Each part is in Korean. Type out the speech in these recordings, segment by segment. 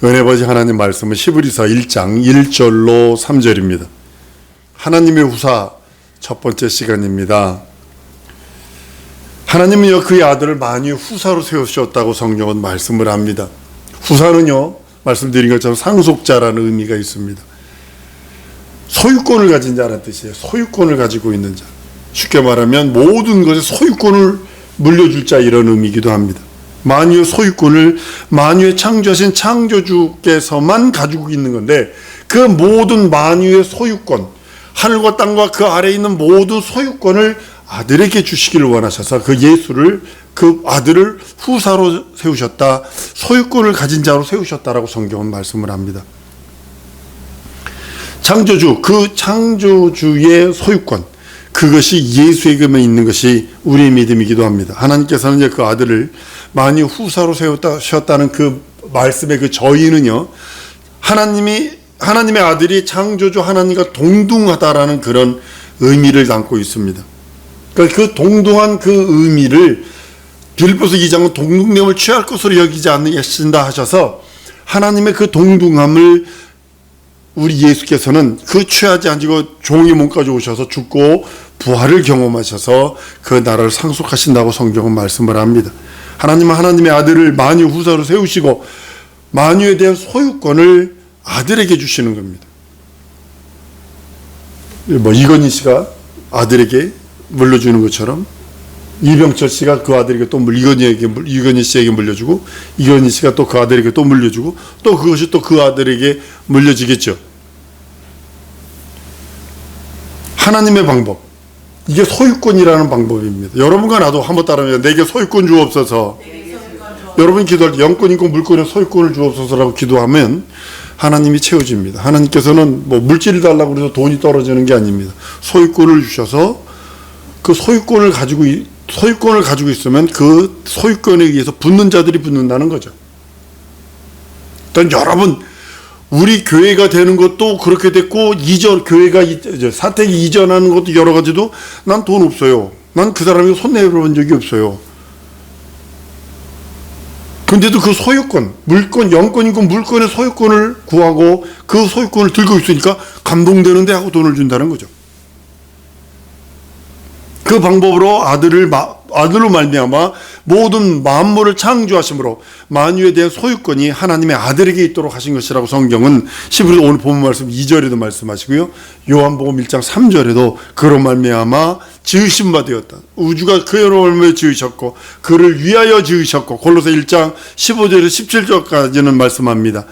은혜 아버지 하나님 말씀은 히브리서 1장 1절로 3절입니다. 하나님의 후사 첫 번째 시간입니다. 하나님은요 그의 아들을 만유의 후사로 세우셨다고 성경은 말씀을 합니다. 후사는요 말씀드린 것처럼 상속자라는 의미가 있습니다. 소유권을 가진 자라는 뜻이에요. 소유권을 가지고 있는 자. 쉽게 말하면 모든 것의 소유권을 물려줄 자, 이런 의미이기도 합니다. 만유의 소유권을 만유의 창조하신 창조주께서만 가지고 있는 건데, 그 모든 만유의 소유권, 하늘과 땅과 그 아래에 있는 모든 소유권을 아들에게 주시기를 원하셔서 그 예수를, 그 아들을 후사로 세우셨다, 소유권을 가진 자로 세우셨다라고 성경은 말씀을 합니다. 창조주, 그 창조주의 소유권, 그것이 예수에게만 있는 것이 우리의 믿음이기도 합니다. 하나님께서는 이제 그 아들을 만유 후사로 세우셨다는 그 말씀의 그 저희는요, 하나님의 아들이 창조주 하나님과 동등하다라는 그런 의미를 담고 있습니다. 그러니까 그 동등한 그 의미를 빌립보서 2장은 동등됨을 취할 것으로 여기지 않으신다 하셔서, 하나님의 그 동등함을 우리 예수께서는 그 취하지 않고 종의 몸까지 오셔서 죽고 부활을 경험하셔서 그 나라를 상속하신다고 성경은 말씀을 합니다. 하나님은 하나님의 아들을 만유 후사로 세우시고 만유에 대한 소유권을 아들에게 주시는 겁니다. 이건희 씨가 아들에게 물려주는 것처럼 이병철 씨가 그 아들에게 또 이건희 씨에게 물려주고, 이건희 씨가 또 그 아들에게 또 물려주고, 또 그것이 또 그 아들에게 물려지겠죠. 하나님의 방법, 이게 소유권이라는 방법입니다. 여러분과 나도 한번 따라하면, 내게 소유권 주옵소서. 여러분이 기도할 때 영권, 인권, 물권의 소유권을 주옵소서라고 기도하면 하나님이 채워집니다. 하나님께서는 뭐 물질을 달라고 해서 돈이 떨어지는 게 아닙니다. 소유권을 주셔서 그 소유권을 가지고 있으면 그 소유권에 의해서 붙는 자들이 붙는다는 거죠. 일단 여러분, 우리 교회가 되는 것도 그렇게 됐고, 교회가 사택이 이전하는 것도 여러 가지도, 난 돈 없어요, 난 그 사람이 손 내밀어본 적이 없어요. 근데도 그 소유권, 물권, 영권, 인권, 물권의 소유권을 구하고 그 소유권을 들고 있으니까 감동되는데 하고 돈을 준다는 거죠. 그 방법으로 아들로 말미암아 모든 만물을 창조하심으로 만유에 대한 소유권이 하나님의 아들에게 있도록 하신 것이라고 성경은 히브리서 오늘 본문 말씀 2절에도 말씀하시고요, 요한복음 1장 3절에도 그로 말미암아 지으신 바 되었다. 우주가 그로 말미암아 지으셨고 그를 위하여 지으셨고, 골로새 1장 15절에서 17절까지는 말씀합니다.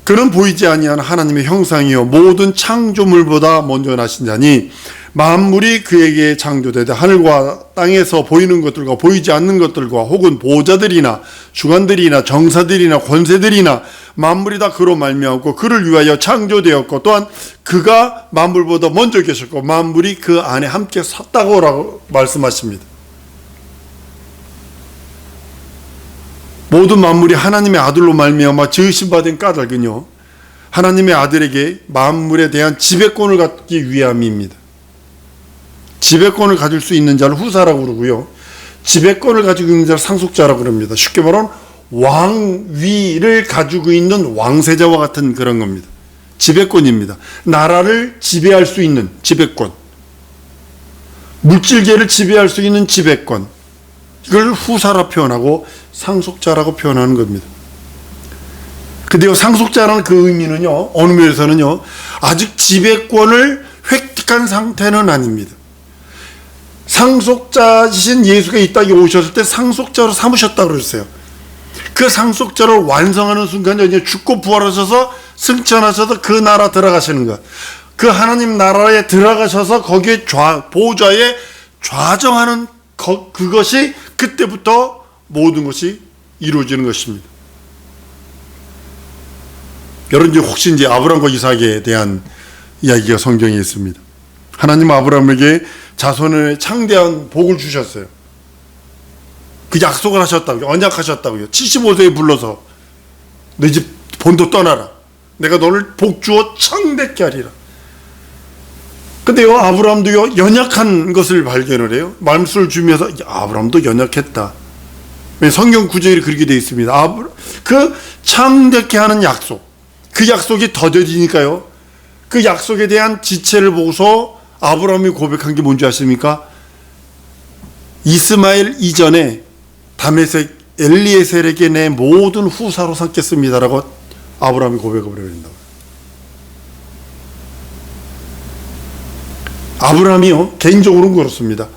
그는 보이지 아니하는 하나님의 형상이요 모든 창조물보다 먼저 나신 자니 만물이 그에게 창조되되 하늘과 땅에서 보이는 것들과 보이지 않는 것들과 혹은 보좌들이나 주관들이나 정사들이나 권세들이나 만물이 다 그로 말미암고 그를 위하여 창조되었고, 또한 그가 만물보다 먼저 계셨고 만물이 그 안에 함께 섰다고 말씀하십니다. 모든 만물이 하나님의 아들로 말미암아 지으신 바 된 까닭은요, 하나님의 아들에게 만물에 대한 지배권을 갖기 위함입니다. 지배권을 가질 수 있는 자를 후사라고 그러고요, 지배권을 가지고 있는 자를 상속자라고 그럽니다. 쉽게 말하면 왕위를 가지고 있는 왕세자와 같은 그런 겁니다. 지배권입니다. 나라를 지배할 수 있는 지배권, 물질계를 지배할 수 있는 지배권, 이걸 후사라 표현하고 상속자라고 표현하는 겁니다. 근데요, 상속자라는 그 의미는요, 어느 면에서는요, 아직 지배권을 획득한 상태는 아닙니다. 상속자이신 예수가 이 땅에 오셨을 때 상속자로 삼으셨다고 그랬어요. 그 상속자를 완성하는 순간 이제 죽고 부활하셔서 승천하셔서 그 나라 들어가시는 것, 그 하나님 나라에 들어가셔서 거기에 보좌에 좌정하는 그것이, 그때부터 모든 것이 이루어지는 것입니다. 여러분, 혹시 이제 아브라함과 이삭에 대한 이야기가 성경에 있습니다. 하나님 아브라함에게 자손의 창대한 복을 주셨어요. 그 약속을 하셨다고요. 언약하셨다고요. 75세에 불러서 내 집 본토 떠나라. 내가 너를 복 주어 창대케 하리라. 근데요, 아브라함도요, 연약한 것을 발견을 해요. 말씀을 주면서 아브라함도 연약했다. 성경 구절이 그렇게 되어 있습니다. 그 창대케 하는 약속, 그 약속이 더뎌지니까요. 그 약속에 대한 지체를 보고서 아브라함이 고백한 게 뭔지 아십니까? 이스마엘 이전에 다메섹 엘리에셀에게 내 모든 후사로 삼겠습니다라고 아브라함이 고백을 해버린다고. 아브라함이요, 개인적으로는 그렇습니다.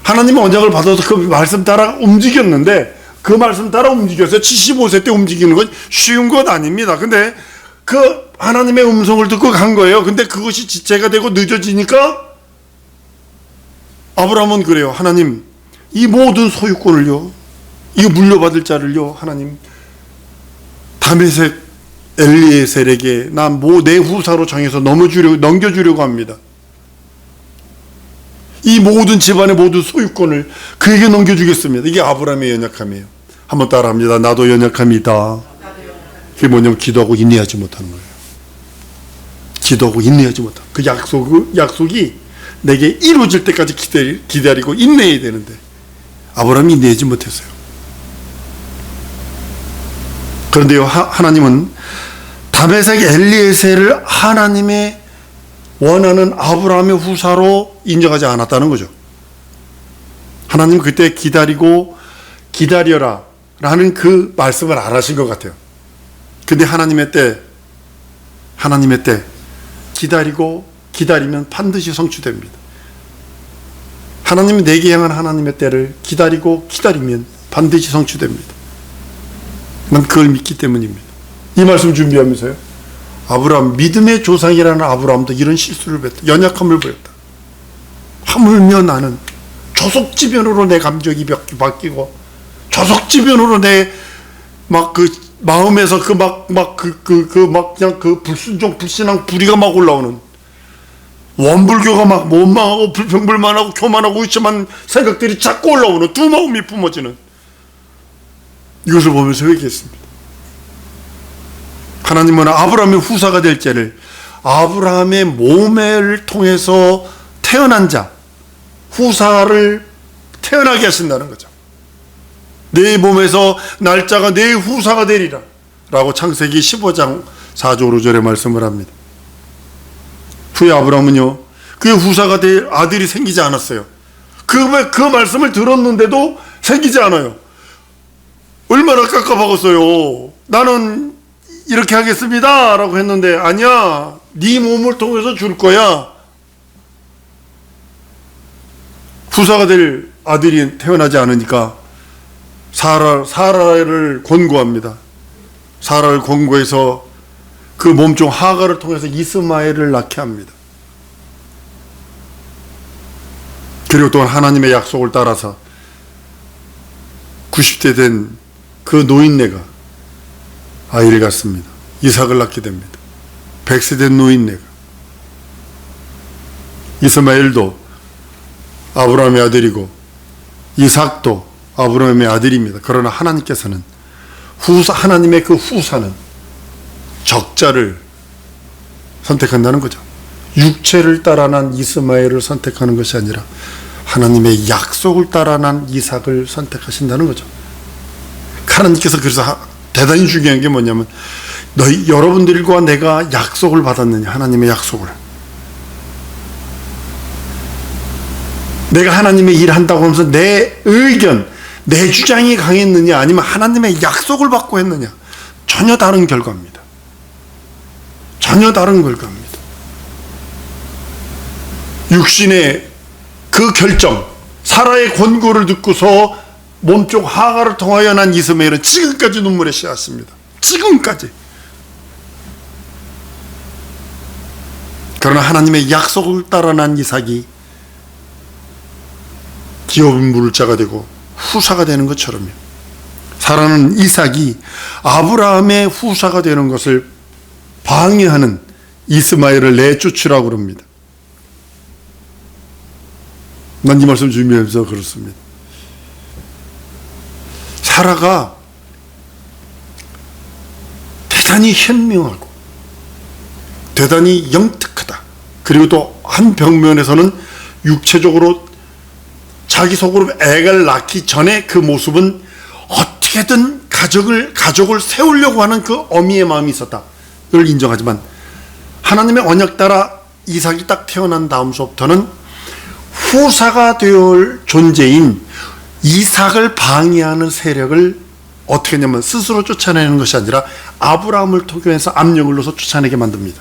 하나님의 언약을 받아서 그 말씀 따라 움직였는데, 그 말씀 따라 움직여서 75세 때 움직이는 건 쉬운 것 아닙니다. 근데 그 하나님의 음성을 듣고 간 거예요. 근데 그것이 지체가 되고 늦어지니까 아브라함은 그래요. 하나님, 이 모든 소유권을요, 이 물려받을 자를요, 하나님 다메섹 엘리에셀에게 내 후사로 정해서 넘겨주려고 합니다. 이 모든 집안의 모든 소유권을 그에게 넘겨주겠습니다. 이게 아브라함의 연약함이에요. 한번 따라합니다. 나도 연약함이 있다. 그게 뭐냐면 기도하고 인내하지 못하는 거예요. 기도하고 인내하지 못하는 그 약속이 내게 이루어질 때까지 기다리고 인내해야 되는데 아브라함이 인내하지 못했어요. 그런데요, 하나님은 다메섹 엘리에셀을 하나님의 원하는 아브라함의 후사로 인정하지 않았다는 거죠. 하나님 그때 기다려라 라는 그 말씀을 안 하신 것 같아요. 근데 하나님의 때 기다리면 반드시 성취됩니다. 하나님이 내게 향한 하나님의 때를 기다리면 반드시 성취됩니다. 난 그걸 믿기 때문입니다. 이 말씀 준비하면서요, 아브라함, 믿음의 조상이라는 아브라함도 이런 실수를 했다. 연약함을 보였다. 하물며 나는 조속지변으로 내 감정이 바뀌고, 조속지변으로 내 마음에서 불순종, 불신앙, 불의가 막 올라오는, 원불교가 막 원망하고 불평불만하고 교만하고 의심한 생각들이 자꾸 올라오는 두 마음이 뿜어지는, 이것을 보면서 회개했습니다. 하나님은 아브라함의 후사가 될 자를 아브라함의 몸을 통해서 태어난 자, 후사를 태어나게 하신다는 거죠. 내 몸에서 날짜가 내 후사가 되리라 라고 창세기 15장 4절 5절에 말씀을 합니다. 후에 아브라함은요, 그의 후사가 될 아들이 생기지 않았어요. 그 말씀을 들었는데도 생기지 않아요. 얼마나 깝깝하겠어요. 나는 이렇게 하겠습니다 라고 했는데, 아니야, 네 몸을 통해서 줄 거야. 후사가 될 아들이 태어나지 않으니까 사라를 권고합니다. 사라를 권고해서 그 몸종 하가를 통해서 이스마엘을 낳게 합니다. 그리고 또한 하나님의 약속을 따라서 90대 된 그 노인네가 아이를 갖습니다. 이삭을 낳게 됩니다. 100세 된 노인네가. 이스마엘도 아브라함의 아들이고 이삭도 아브라함의 아들입니다. 그러나 하나님께서는 하나님의 그 후사는 적자를 선택한다는 거죠. 육체를 따라 난 이스마엘을 선택하는 것이 아니라 하나님의 약속을 따라 난 이삭을 선택하신다는 거죠. 하나님께서 그래서 대단히 중요한 게 뭐냐면, 여러분들과 내가 약속을 받았느냐, 하나님의 약속을. 내가 하나님의 일을 한다고 하면서 내 의견, 내 주장이 강했느냐, 아니면 하나님의 약속을 받고 했느냐, 전혀 다른 결과입니다. 전혀 다른 결과입니다. 육신의 그 결정, 사라의 권고를 듣고서 몸쪽 하가를 통하여 난 이스마엘은 지금까지 눈물에 씨앗습니다. 지금까지. 그러나 하나님의 약속을 따라 난 이삭이 기업을 물을 자가 되고 후사가 되는 것처럼요, 사라는 이삭이 아브라함의 후사가 되는 것을 방해하는 이스마엘을 내쫓으라고 그럽니다. 난 이 말씀 준비하면서 그렇습니다. 사라가 대단히 현명하고 대단히 영특하다. 그리고 또 한 벽면에서는 육체적으로 자기 속으로 애를 낳기 전에 그 모습은 어떻게든 가족을 세우려고 하는 그 어미의 마음이 있었다. 그걸 인정하지만 하나님의 언약 따라 이삭이 딱 태어난 다음서부터는 후사가 될 존재인 이삭을 방해하는 세력을 어떻게 하냐면 스스로 쫓아내는 것이 아니라 아브라함을 통해서 압력을 넣어서 쫓아내게 만듭니다.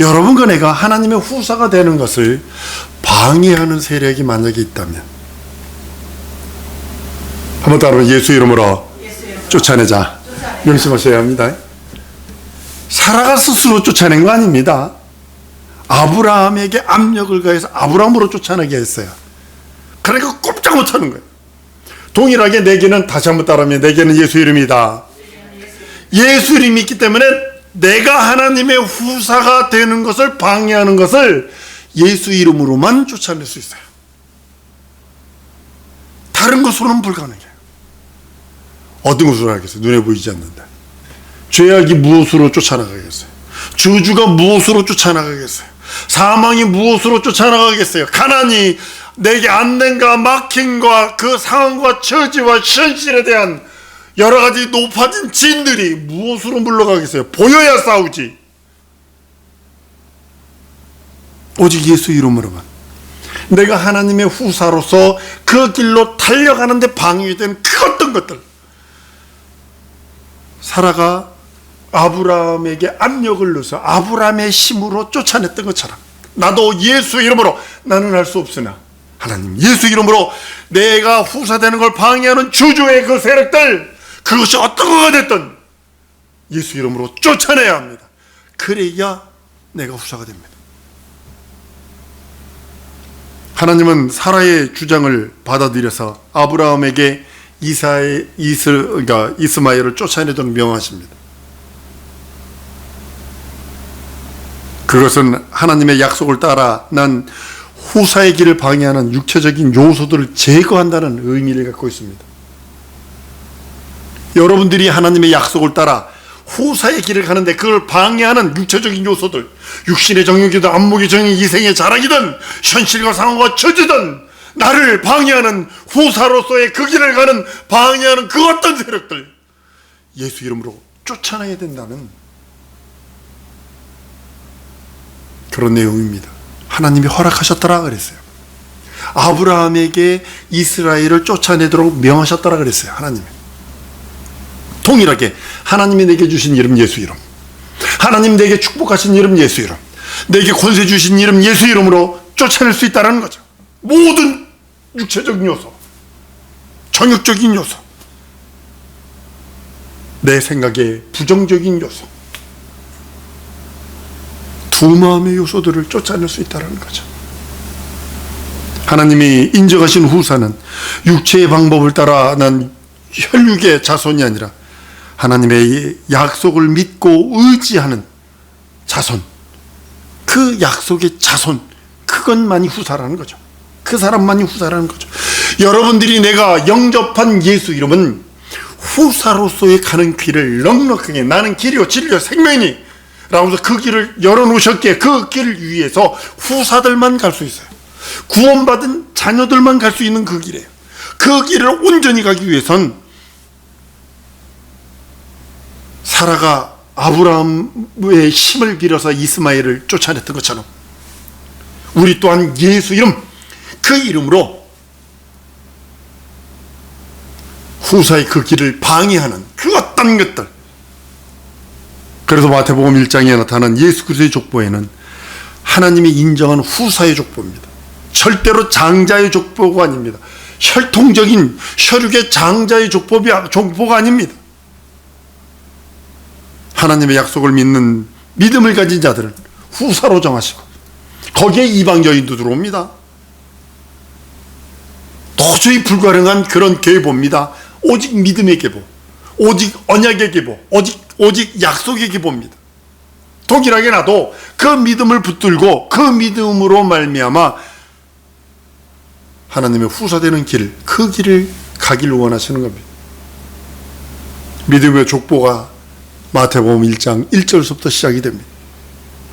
여러분과 내가 하나님의 후사가 되는 것을 방해하는 세력이 만약에 있다면 한번 따라서 예수 이름으로 쫓아내자. 명심하셔야 합니다. 사라가 스스로 쫓아낸 거 아닙니다. 아브라함에게 압력을 가해서 아브라함으로 쫓아내게 했어요. 그러니까 꼼짝 못하는 거예요. 동일하게 내게는, 다시 한번 따라하면, 내게는 예수 이름이다. 예수 이름이 있기 때문에 내가 하나님의 후사가 되는 것을 방해하는 것을 예수 이름으로만 쫓아낼 수 있어요. 다른 것으로는 불가능해요. 어떤 것으로 하겠어요? 눈에 보이지 않는다. 죄악이 무엇으로 쫓아나가겠어요? 저주가 무엇으로 쫓아나가겠어요? 사망이 무엇으로 쫓아나가겠어요? 가난이, 내게 안된과 막힘과 그 상황과 처지와 현실에 대한 여러 가지 높아진 진들이 무엇으로 물러가겠어요? 보여야 싸우지. 오직 예수 이름으로만. 내가 하나님의 후사로서 그 길로 달려가는데 방해되는 그 어떤 것들, 사라가 아브라함에게 압력을 넣어서 아브라함의 힘으로 쫓아냈던 것처럼 나도 예수 이름으로, 나는 할 수 없으나 하나님 예수 이름으로 내가 후사되는 걸 방해하는 주주의 그 세력들, 그것이 어떤 거가 됐든 예수 이름으로 쫓아내야 합니다. 그래야 내가 후사가 됩니다. 하나님은 사라의 주장을 받아들여서 아브라함에게 이스마엘을 쫓아내도록 명하십니다. 그것은 하나님의 약속을 따라 난 후사의 길을 방해하는 육체적인 요소들을 제거한다는 의미를 갖고 있습니다. 여러분들이 하나님의 약속을 따라 후사의 길을 가는데 그걸 방해하는 육체적인 요소들, 육신의 정욕이든 안목의 정욕, 이생의 자랑이든 현실과 상황과 처지든 나를 방해하는, 후사로서의 그 길을 가는 방해하는 그 어떤 세력들, 예수 이름으로 쫓아내야 된다는 그런 내용입니다. 하나님이 허락하셨더라 그랬어요. 아브라함에게 이스라엘을 쫓아내도록 명하셨더라 그랬어요. 하나님이. 동일하게 하나님이 내게 주신 이름 예수 이름, 하나님 내게 축복하신 이름 예수 이름, 내게 권세 주신 이름 예수 이름으로 쫓아낼 수 있다는 거죠. 모든 육체적인 요소, 정욕적인 요소, 내 생각의 부정적인 요소, 두 마음의 요소들을 쫓아낼 수 있다는 거죠. 하나님이 인정하신 후사는 육체의 방법을 따라 난 혈육의 자손이 아니라 하나님의 약속을 믿고 의지하는 자손, 그 약속의 자손, 그것만이 후사라는 거죠. 그 사람만이 후사라는 거죠. 여러분들이 내가 영접한 예수 이름은 후사로서의 가는 길을 넉넉하게, 나는 길이요 진리요 생명이니 라고 해서 그 길을 열어놓으셨기에 그 길을 위해서 후사들만 갈 수 있어요. 구원받은 자녀들만 갈 수 있는 그 길이에요. 그 길을 온전히 가기 위해선 사라가 아브라함의 힘을 빌어서 이스마엘을 쫓아냈던 것처럼 우리 또한 예수 이름, 그 이름으로 후사의 그 길을 방해하는 그 어떤 것들, 그래서 마태복음 1장에 나타난 예수 그리스도의 족보에는 하나님이 인정한 후사의 족보입니다. 절대로 장자의 족보가 아닙니다. 혈통적인 혈육의 장자의 족보가 아닙니다. 하나님의 약속을 믿는 믿음을 가진 자들은 후사로 정하시고 거기에 이방 여인도 들어옵니다. 도저히 불가능한 그런 계보입니다. 오직 믿음의 계보, 오직 언약의 계보, 오직 약속의 계보입니다. 동일하게 나도 그 믿음을 붙들고 그 믿음으로 말미암아 하나님의 후사되는 길, 그 길을 가기를 원하시는 겁니다. 믿음의 족보가 마태복음 1장 1절부터 시작이 됩니다.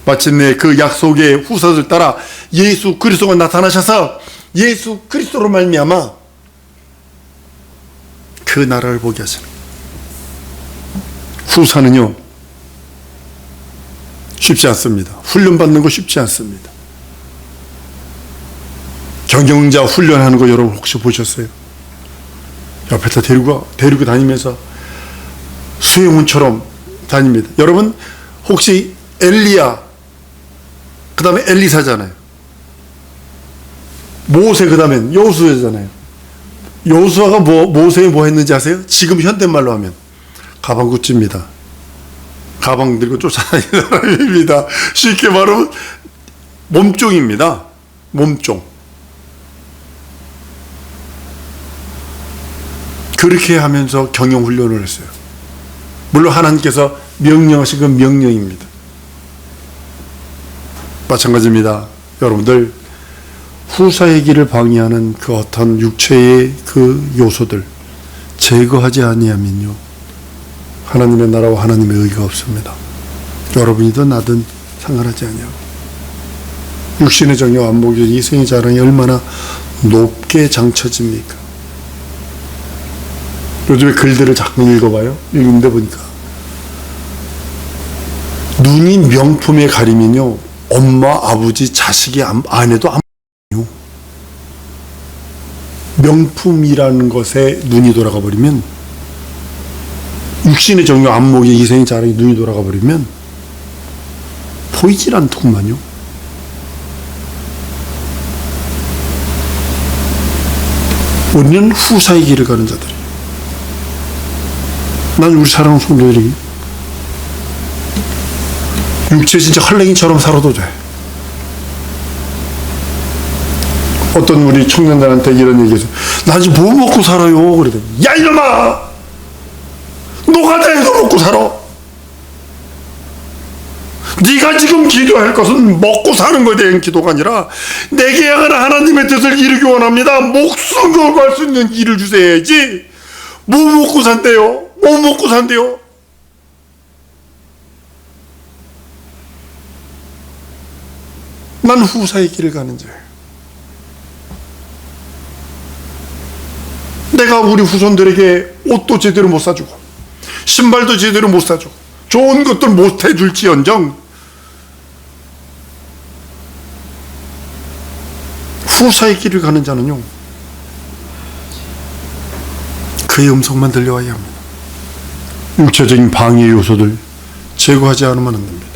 마침내 그 약속의 후사들 따라 예수 그리스도가 나타나셔서 예수 그리스도로 말미암아 그 나라를 보게 하시는 거예요. 후사는요, 쉽지 않습니다. 훈련받는 거 쉽지 않습니다. 경영자 훈련하는 거 여러분 혹시 보셨어요? 옆에다 데리고 다니면서 수행원처럼 다닙니다. 여러분 혹시 엘리야, 그 다음에 엘리사잖아요. 모세, 그 다음엔 여호수아잖아요. 여호수아가 모세에 뭐 했는지 아세요? 지금 현대말로 하면 가방굿즈입니다. 가방 들고 쫓아다니는 사람입니다. 쉽게 말하면 몸종입니다. 몸종. 그렇게 하면서 경영훈련을 했어요. 물론 하나님께서 명령하신 건 명령입니다. 마찬가지입니다. 여러분들, 후사의 길을 방해하는 그 어떤 육체의 그 요소들 제거하지 아니하면요, 하나님의 나라와 하나님의 의가 없습니다. 여러분이든 나든 상관하지 아니하고, 육신의 정욕, 안목의 이생의 자랑이 얼마나 높게 장쳐집니까? 요즘에 글들을 자꾸 읽어봐요. 읽는데 보니까 눈이 명품에 가리면요, 엄마, 아버지, 자식이 아내도 안 보여요. 명품이라는 것에 눈이 돌아가 버리면, 육신의 정욕, 안목의 이생의 자랑에 눈이 돌아가 버리면 보이질 않더구만요. 우리는 후사의 길을 가는 자들이에요. 난 우리 사랑하는 성도들이 육체 진짜 헐랭이처럼 살아도 돼. 어떤 우리 청년들한테 이런 얘기해서 나 지금 뭐 먹고 살아요? 그러더니 야 이놈아, 노가다에서 먹고 살아. 네가 지금 기도할 것은 먹고 사는 것에 대한 기도가 아니라 내게 향한 하나님의 뜻을 이루기 원합니다. 목숨 걸고 할 수 있는 일을 주셔야지. 뭐 먹고 산대요? 뭐 먹고 산대요? 난 후사의 길을 가는 자예요. 내가 우리 후손들에게 옷도 제대로 못 사주고 신발도 제대로 못 사주고 좋은 것들 못 해줄지언정 후사의 길을 가는 자는요, 그의 음성만 들려와야 합니다. 육체적인 방해 요소들 제거하지 않으면 안 됩니다.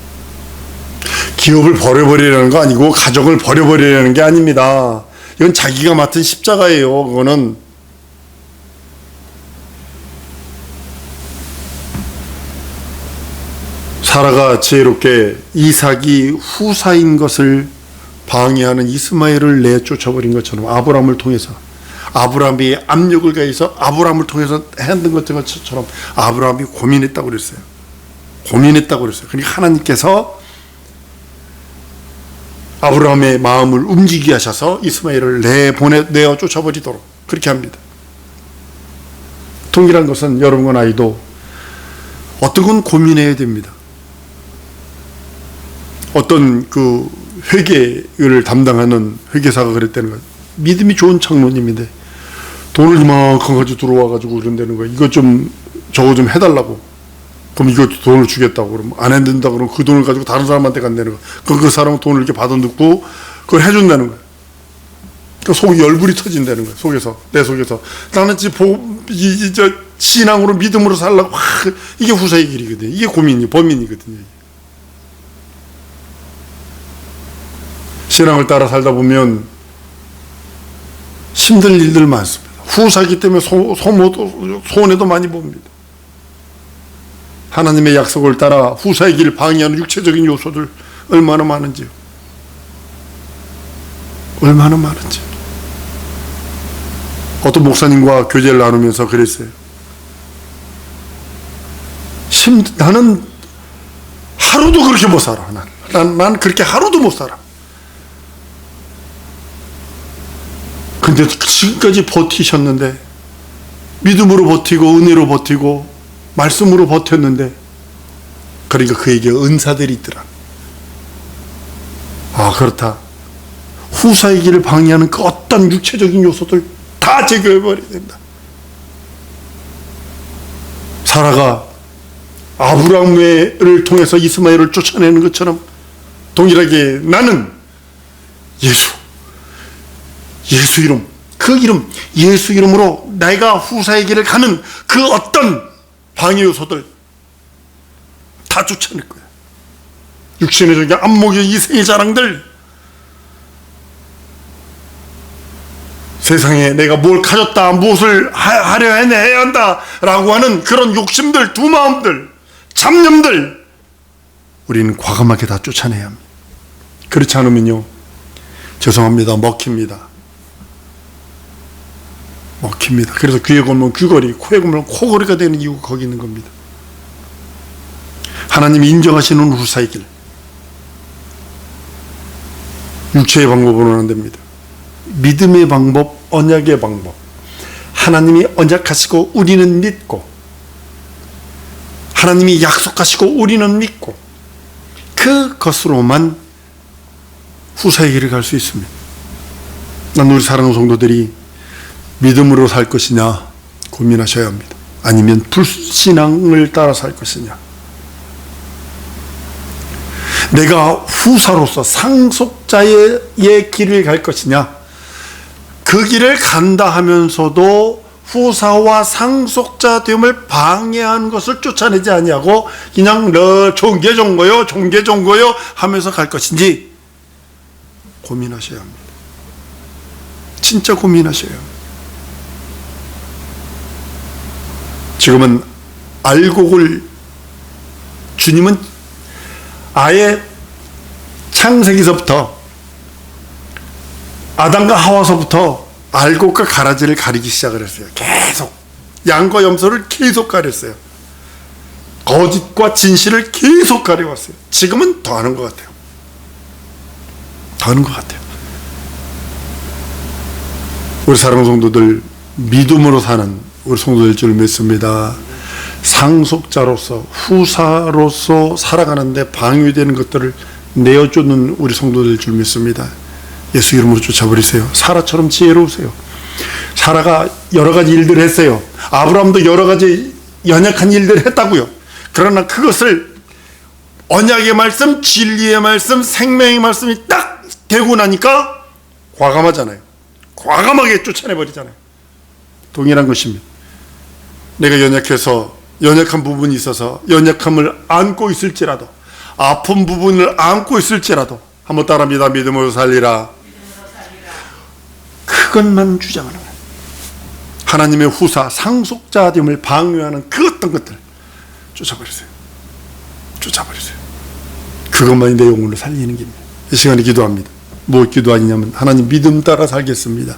기업을 버려버리려는 거 아니고 가족을 버려버리려는 게 아닙니다. 이건 자기가 맡은 십자가예요. 그거는 사라가 지혜롭게 이삭이 후사인 것을 방해하는 이스마엘을 내쫓아버린 것처럼 아브라함을 통해서, 아브라함이 압력을 가해서 아브라함을 통해서 했던 것처럼 아브라함이 고민했다고 그랬어요. 그러니까 하나님께서 아브라함의 마음을 움직이게 하셔서 이스마엘을 내어 쫓아버리도록 그렇게 합니다. 동일한 것은 여러분과 나이도 어떤 건 고민해야 됩니다. 어떤 그 회계를 담당하는 회계사가 그랬다는 거예요. 믿음이 좋은 장로님인데 돈을 이만큼 가지고 들어와가지고 그런다는 거예요. 이거 좀 저거 좀 해달라고. 그럼 이거 돈을 주겠다고. 그러면 안 해준다 그러면 그 돈을 가지고 다른 사람한테 간다는 거예요. 그럼 그 사람은 돈을 이렇게 받아놓고 그걸 해준다는 거예요. 그 속이 열불이 터진다는 거예요. 내 속에서 나는 지금 신앙으로 믿음으로 살라고 이게 후사의 길이거든요. 이게 범인이거든요. 신앙을 따라 살다 보면 힘들 일들 많습니다. 후사기 때문에 손해도 많이 봅니다. 하나님의 약속을 따라 후사의 길을 방해하는 육체적인 요소들 얼마나 많은지요. 어떤 목사님과 교제를 나누면서 그랬어요. 나는 하루도 그렇게 못 살아. 난 그렇게 하루도 못 살아. 근데 지금까지 버티셨는데, 믿음으로 버티고 은혜로 버티고 말씀으로 버텼는데, 그러니까 그에게 은사들이 있더라. 아, 그렇다. 후사의 길을 방해하는 그 어떤 육체적인 요소들 다 제거해버려야 된다. 사라가 아브라함을 통해서 이스마엘을 쫓아내는 것처럼 동일하게 나는 예수 이름, 그 이름, 예수 이름으로 내가 후사의 길을 가는 그 어떤 방해 요소들 다 쫓아낼 거야. 육신의 적이 안목의 이생의 자랑들, 세상에 내가 뭘 가졌다, 무엇을 하려 해야 한다 라고 하는 그런 욕심들, 두 마음들, 잡념들, 우리는 과감하게 다 쫓아내야 합니다. 그렇지 않으면요, 죄송합니다, 먹힙니다. 그래서 귀에 걸면 귀걸이, 코에 걸면 코걸이가 되는 이유가 거기 있는 겁니다. 하나님이 인정하시는 후사의 길, 육체의 방법으로는 안 됩니다. 믿음의 방법, 언약의 방법, 하나님이 언약하시고 우리는 믿고, 하나님이 약속하시고 우리는 믿고, 그것으로만 후사의 길을 갈 수 있습니다. 난 우리 사랑하는 성도들이 믿음으로 살 것이냐 고민하셔야 합니다. 아니면 불신앙을 따라 살 것이냐. 내가 후사로서 상속자의 길을 갈 것이냐, 그 길을 간다 하면서도 후사와 상속자 됨을 방해하는 것을 쫓아내지 아니하고 그냥 종교 좋은 거요 하면서 갈 것인지 고민하셔야 합니다. 진짜 고민하셔야 합니다. 지금은 알곡을, 주님은 아예 창세기서부터 아담과 하와서부터 알곡과 가라지를 가리기 시작을 했어요. 계속 양과 염소를 계속 가렸어요. 거짓과 진실을 계속 가려왔어요. 지금은 더 하는 것 같아요. 우리 사랑하는 성도들, 믿음으로 사는 우리 성도들 줄 믿습니다. 상속자로서, 후사로서 살아가는데 방해되는 것들을 내어주는 우리 성도들 줄 믿습니다. 예수 이름으로 쫓아버리세요. 사라처럼 지혜로우세요. 사라가 여러 가지 일들을 했어요. 아브라함도 여러 가지 연약한 일들을 했다고요. 그러나 그것을 언약의 말씀, 진리의 말씀, 생명의 말씀이 딱 되고 나니까 과감하잖아요. 과감하게 쫓아내버리잖아요. 동일한 것입니다. 내가 연약한 부분이 있어서 연약함을 안고 있을지라도, 아픈 부분을 안고 있을지라도, 한번 따라합니다. 믿음으로 살리라. 그것만 주장하는 거예요. 하나님의 후사, 상속자됨을 방해하는 그 어떤 것들 쫓아버리세요. 그것만이 내 영혼을 살리는 길입니다. 이 시간에 기도합니다. 무엇 기도하냐면, 하나님 믿음 따라 살겠습니다.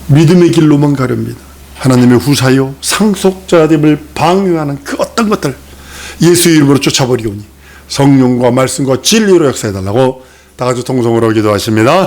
믿음의 길로만 가렵니다. 하나님의 후사요, 상속자됨을 방해하는 그 어떤 것들 예수 이름으로 쫓아버리오니 성령과 말씀과 진리로 역사해달라고 다 같이 통성으로 기도하십니다.